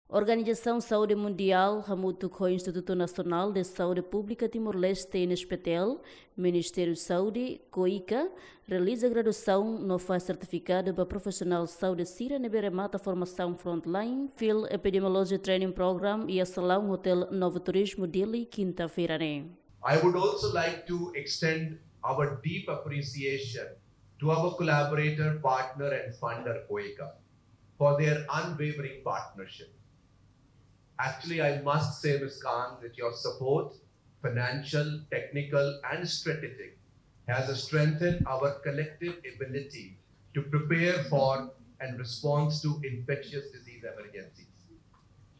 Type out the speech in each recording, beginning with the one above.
Organização Saúde Mundial, Hamutu com o Instituto Nacional de Saúde Pública Timor-Leste, INESPETEL, Ministério de Saúde, COICA, realiza graduação no faz certificado para profissional de saúde Sira Neberemata Formação Frontline, Field Epidemiology Training Program e a Salão Hotel Novo Turismo Dili, quinta-feira. I would also like to extend our deep appreciation to our collaborator, partner and funder, COICA, for their unwavering partnership. Actually, I must say, Ms. Khan, that your support, financial, technical, and strategic, has strengthened our collective ability to prepare for and respond to infectious disease emergencies.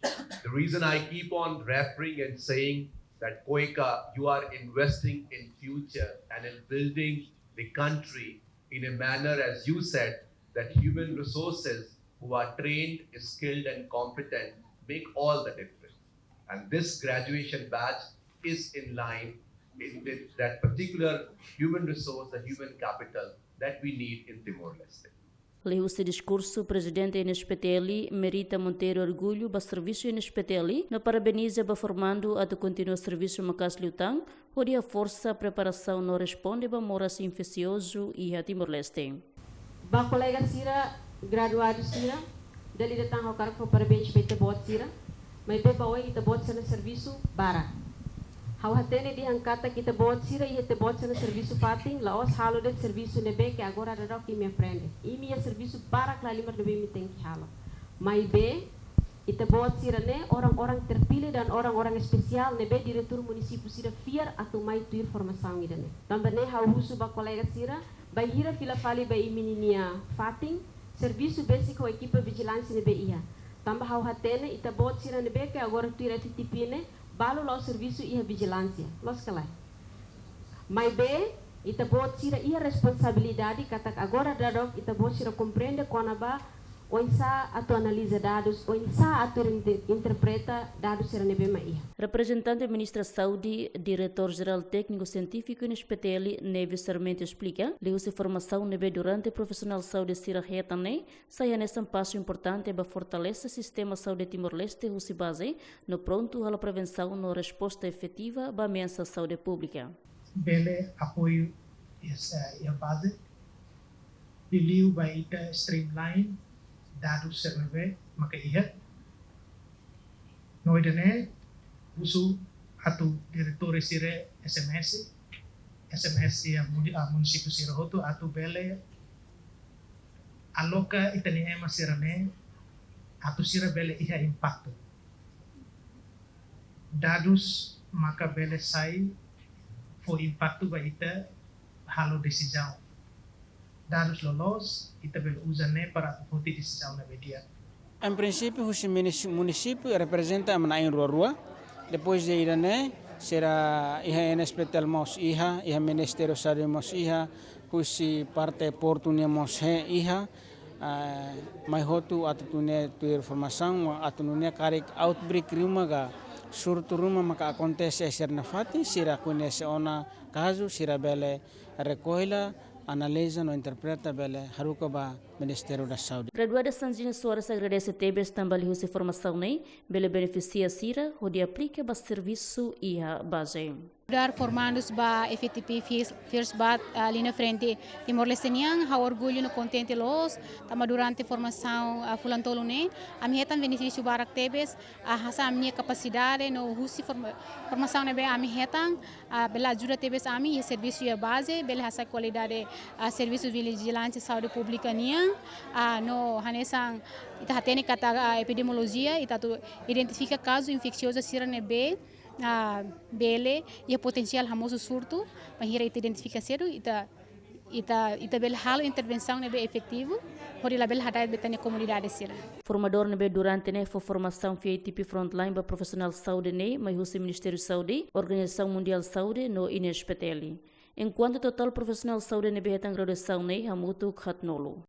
The reason I keep on referring and saying that COICA, you are investing in future and in building the country in a manner, as you said, that human resources who are trained, skilled, and competent make all the difference. And this graduation batch is in line with that particular human resource, the human capital that we need in Timor-Leste. Leu seu discurso, o presidente INESPETEL, Merita Monteiro Orgulho, para o serviço INESPETEL, no parabeniza para formando a continuar o serviço Macas Liutang, onde a força, a preparação não responde para moras infeccioso e a Timor-Leste. Ba colega Sira, graduado Sira, dali datang ao cargo parabéns para o bot Sira, mas beba oi kita bot sana serviço bara. Hau hatene di angkata kita bot Sira e te bot sana serviço pating, laos halo det serviço nebe que agora ada que me aprende. E minha serviço para klalimar nebe me tem que halo. Mas be ita bot Sira ne orang-orang terpilih dan orang-orang spesial nebe diretor município Sira fiar atau mai tuir formação ida ne. Também ne hau husu ba colega Sira, ba hira fila fali ba imininia fating, serviço básico equipa vigilância nebe ia. Tambah hau hatene ita bot Sira nebe que agora tuir FTP ne balu lo serviço ia vigilância. Los kalai. Mas be ita bot Sira ia responsabilidade katak agora dadok ita bot Sira compreende konaba onsa atu analisa dados, onsa atu interpreta dados Sira nebe ma ia. Representante Ministra Saúde, Diretor-Geral Técnico-Científico INESPETEL, Neves Sarmento explica, leu se formação nebe durante profissional saúde Sira Retane, saia nesse passo importante para fortalecer o sistema saúde Timor-Leste, o se base no pronto à prevenção no resposta efetiva para a ameaça saúde pública. Bele apoio essa é a base. Biliu baita streamline dados serve maka ihat. Noidane usu atu diretor Sira SMS ya município Sira Hotu atu bele aloka itani ema Sirane atu Sira bele iha impacto dados maka bele sai for impacto ba ita halo decisão dados lolos ita bele usane para fonte decisão na media. Em princípio, o município representa a manain rua. Depois de ir, né, será a INESPETEL mos iha, a Ministério da Saúde mos iha, se parte portunia mos iha, mas hotu atune tu informação, atune karik outbreak rumaga, surto ruma maka acontece ser na fati, sira conhece ona caso, sira bele recolha, analisa no interpreta bele haruka ba Ministério da Saúde. Graduada Sanjina Soares agradece Tebes também a formação nem, bele beneficia Sira, onde aplica ba serviço e a base. Dar formandos ba FTP first bat ali na frente Timor-Leste niang ha orgulho no contente los tama durante formação fulan tolo ne ami hetan benefício barak Tebes hasa minha capacidade no husi formação ne be ami hetan bela ajuda Tebes ami e serviço e base bela hasa qualidade serviço vigilância saúde pública niang no hanesang ita hatene kata epidemiologia ita tu identifica caso infeccioso Sira ne be bele e potencial famoso surto para ita identificar cedo ita bel halo intervenção nebe efetivo hori la bel hadai betane comunidade Sira. Formador nebe durante ne for formação FTP frontline para profissional saúde ne mas o Ministério da Saúde, Organização Mundial de Saúde no INESPETEL. Enquanto total profissional saúde nebe hetan graduação ne hamutu khatnolo.